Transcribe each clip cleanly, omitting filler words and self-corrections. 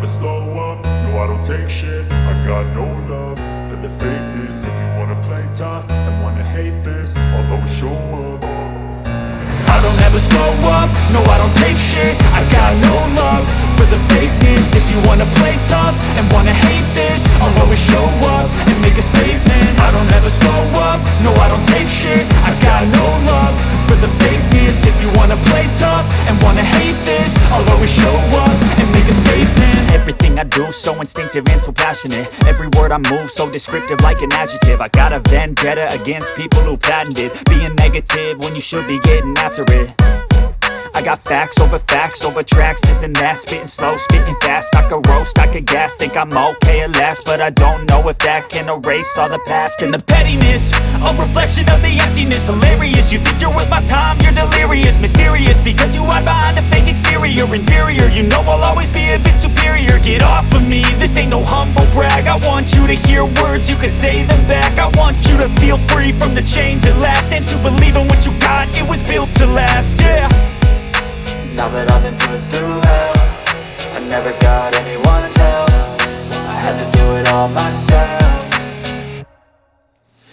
slow up, no I don't take shit. I got no love for the fakeness. If you wanna play tough and wanna hate this, I'll always show up. I don't ever slow up, no I don't take shit. I got no love for the fakeness. If you wanna play tough and wanna hate this, I'll always show up and make a statement. I don't ever slow up, no I don't take shit. I got no love for the fakeness. If you wanna play tough and wanna hate this, I'll always show up and make a statement. Everything I do so instinctive and so passionate. Every word I move so descriptive like an adjective. I got a vendetta against people who patented being negative when you should be getting after it. I got facts over tracks, this and that. Spitting slow, spitting fast, I could roast, I could gas. Think I'm okay at last, but I don't know if that can erase all the past. And the pettiness, a reflection of the emptiness. Hilarious, you think you're worth my time, you're delirious. Mysterious, because you hide behind a fake exterior. Inferior, you know I'll always be a bit superior. Get off of me, this ain't no humble brag. I want you to hear words, you can say them back. I want you to feel free from the chains at last, and to believe in what you got, it was built to last, yeah. Now that I've been put through hell, I never got anyone's help. I had to do it all myself.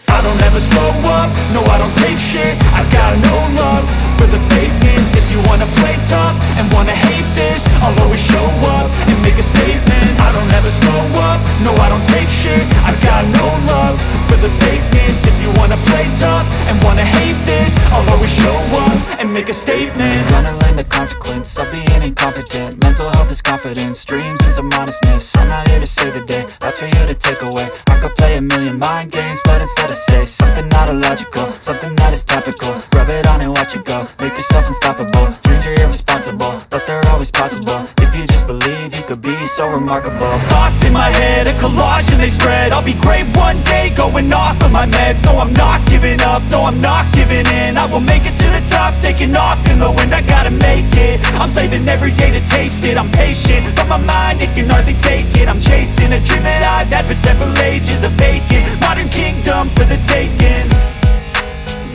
I don't ever slow up, no I don't take shit. I got no love for the fakeness. If you wanna play tough and wanna hate this, I'll always show up and make a statement. I don't ever slow up, no I don't take shit. I got no love for the fakeness. If you wanna play tough and wanna hate this, I'll always show up and make a statement. Gonna learn the consequence of being incompetent. Mental health is confidence, dreams and some honestness. I'm not here to save the day, that's for you to take away. I could play a million mind games, but instead I say something not illogical, something that is topical. Rub it on and watch it go, make yourself unstoppable. Dreams are irresponsible, but they're always possible. If you just believe, you could be so remarkable. Thoughts in my head, a collage and they spread. I'll be great one day, going off of my meds. No, I'm not giving up, no, I'm not giving in. I will make it to the top, taking off in the wind. I gotta make it, I'm saving every day to taste it. I'm patient, but my mind, it can hardly take it. I'm chasing a dream that I've had for several ages. A vacant, modern kingdom for the taking.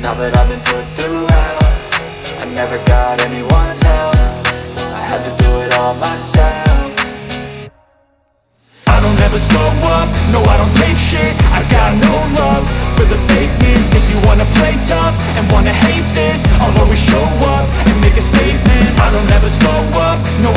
Now that I've been put through hell, I never got anyone's help. I had to do it all myself. I don't ever slow up, no I don't take shit. I got no love for the fakeness. If you wanna play tough and wanna hate this, I'll always show up and make a statement. I don't ever slow up, no